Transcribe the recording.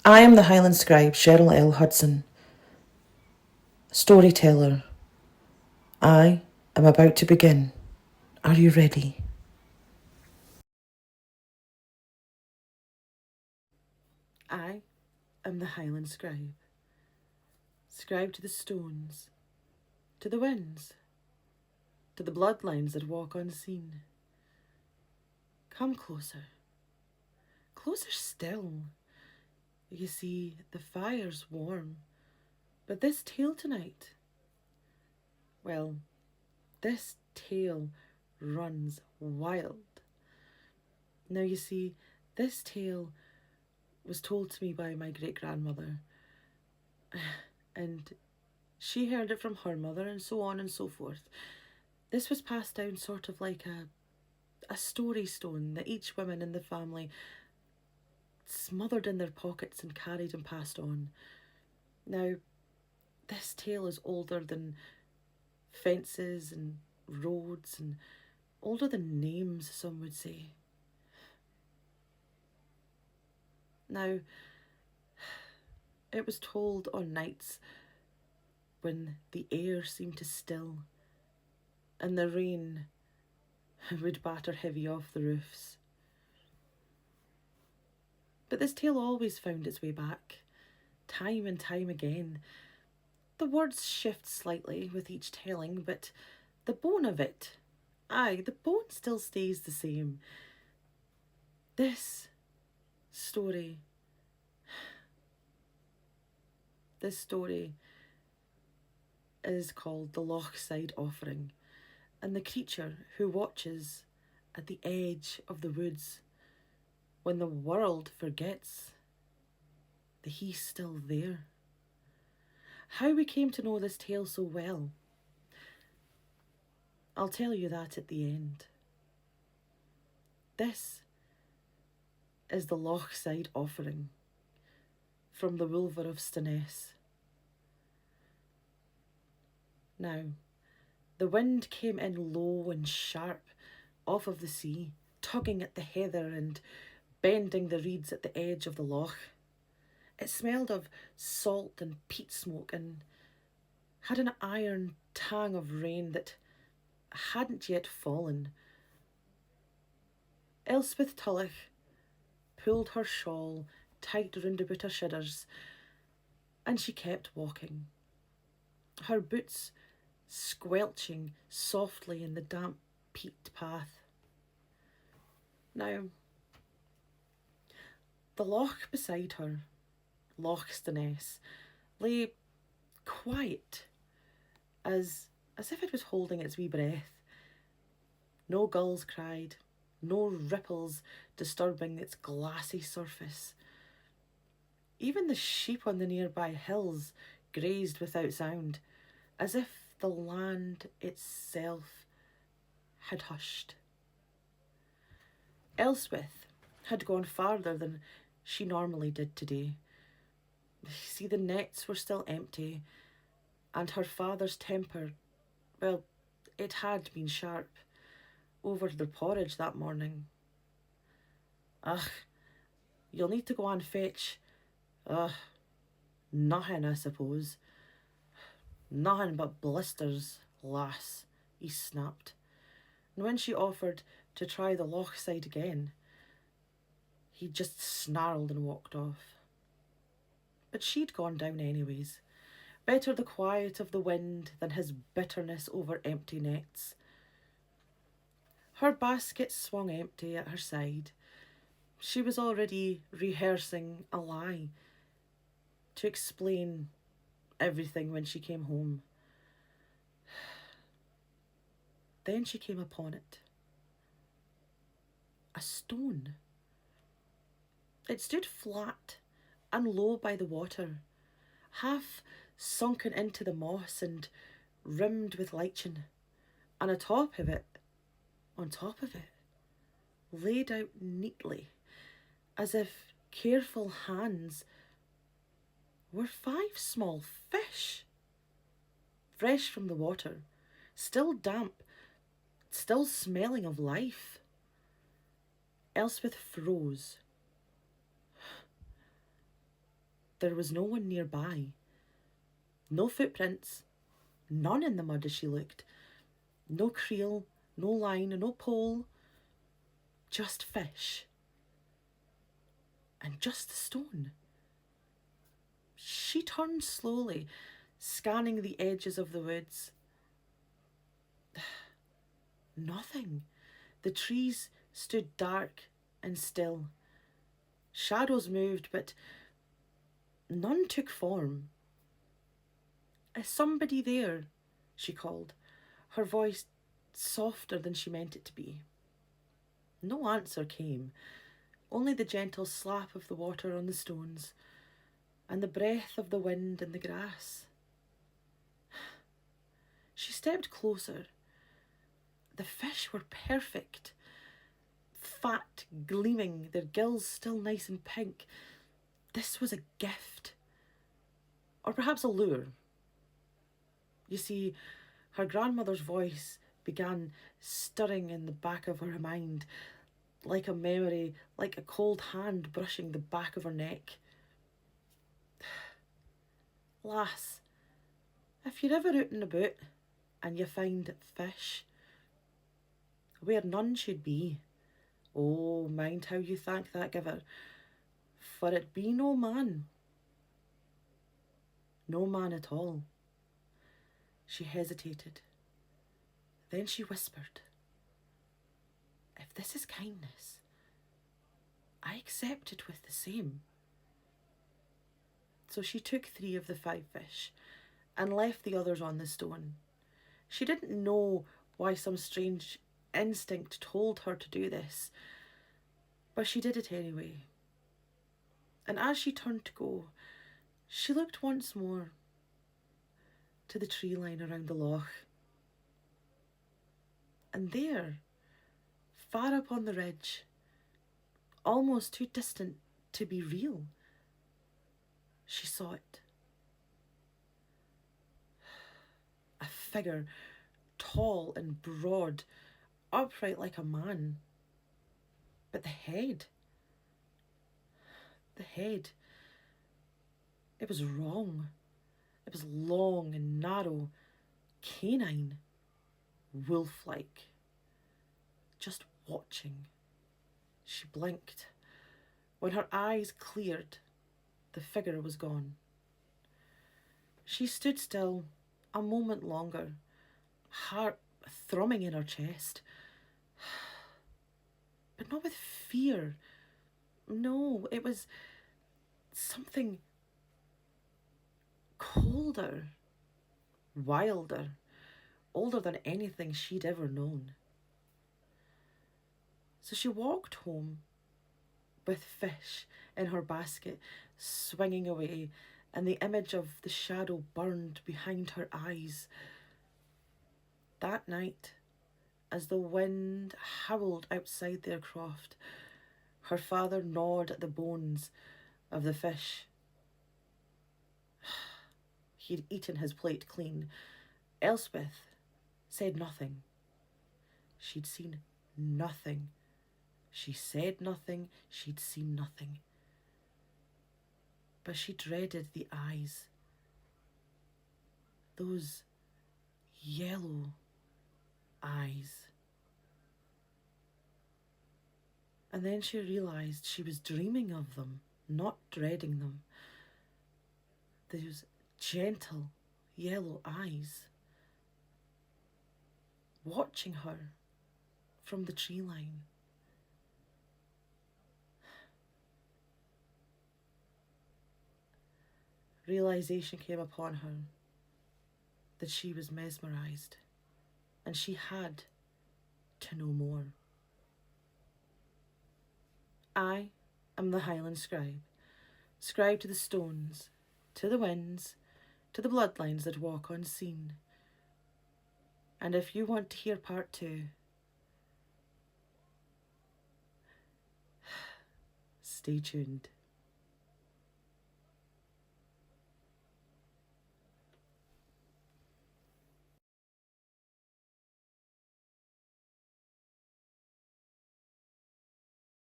I am the Highland scribe Cheryl L. Hudson, storyteller. I am about to begin. Are you ready? I am the Highland scribe, scribe to the stones, to the winds, to the bloodlines that walk unseen. Come closer, closer still. You see, the fire's warm, but this tale tonight, well, this tale runs wild. Now you see, this tale was told to me by my great-grandmother, and she heard it from her mother, and so on and so forth. This was passed down sort of like a story stone that each woman in the family smothered in their pockets and carried and passed on. Now, this tale is older than fences and roads, and older than names, some would say. Now, it was told on nights when the air seemed to still and the rain would batter heavy off the roofs. But this tale always found its way back, time and time again. The words shift slightly with each telling, but the bone of it, aye, the bone still stays the same. This story is called the Lochside Offering, and the creature who watches at the edge of the woods when the world forgets that he's still there. How we came to know this tale so well, I'll tell you that at the end. This is the Lochside Offering from the Wulver of Stenness. Now, the wind came in low and sharp off of the sea, tugging at the heather and bending the reeds at the edge of the loch. It smelled of salt and peat smoke and had an iron tang of rain that hadn't yet fallen. Elspeth Tulloch pulled her shawl tight round about her shoulders, and she kept walking, her boots squelching softly in the damp peat path. Now, the loch beside her, Loch Stenness, lay quiet as if it was holding its wee breath. No gulls cried, no ripples disturbing its glassy surface. Even the sheep on the nearby hills grazed without sound, as if the land itself had hushed. Elspeth had gone farther than she normally did today. See, the nets were still empty, and her father's temper, well, it had been sharp over their porridge that morning. Ugh, you'll need to go and fetch, nothing, I suppose. Nothing but blisters, lass, he snapped. And when she offered to try the loch side again, he just snarled and walked off. But she'd gone down anyways. Better the quiet of the wind than his bitterness over empty nets. Her basket swung empty at her side. She was already rehearsing a lie to explain everything when she came home. Then she came upon it. A stone. It stood flat and low by the water, half sunken into the moss and rimmed with lichen, and on top of it, laid out neatly, as if careful hands, were 5 small fish, fresh from the water, still damp, still smelling of life. Elspeth froze. There was no one nearby. No footprints, none in the mud as she looked. No creel, no line, no pole. Just fish. And just the stone. She turned slowly, scanning the edges of the woods. Nothing. The trees stood dark and still. Shadows moved, but none took form. "Is somebody there?" she called, her voice softer than she meant it to be. No answer came, only the gentle slap of the water on the stones and the breath of the wind in the grass. She stepped closer. The fish were perfect. Fat, gleaming, their gills still nice and pink. This was a gift. Or perhaps a lure. You see, her grandmother's voice began stirring in the back of her mind, like a memory, like a cold hand brushing the back of her neck. "Lass, if you're ever out and about and you find fish, where none should be, oh, mind how you thank that giver, for it be no man. No man at all." She hesitated. Then she whispered, "If this is kindness, I accept it with the same." So she took 3 of the 5 fish and left the others on the stone. She didn't know why some strange instinct told her to do this, but she did it anyway. And as she turned to go, she looked once more to the tree line around the loch. And there, far up on the ridge, almost too distant to be real, she saw it. A figure, tall and broad, upright like a man. But the head, it was wrong. It was long and narrow, canine, wolf-like, just watching. She blinked. When her eyes cleared, the figure was gone. She stood still a moment longer, heart thrumming in her chest. But not with fear. No, it was something colder, wilder, older than anything she'd ever known. So she walked home with fish in her basket, swinging away, and the image of the shadow burned behind her eyes. That night, as the wind howled outside their croft, her father gnawed at the bones of the fish. He'd eaten his plate clean. Elspeth said nothing. She'd seen nothing. She said nothing. She'd seen nothing. But she dreaded the eyes. Those yellow eyes. And then she realised she was dreaming of them, not dreading them. Those gentle yellow eyes watching her from the tree line. Realisation came upon her that she was mesmerised and she had to know more. I am the Highland Scribe, scribe to the stones, to the winds, to the bloodlines that walk unseen. And if you want to hear part 2, stay tuned.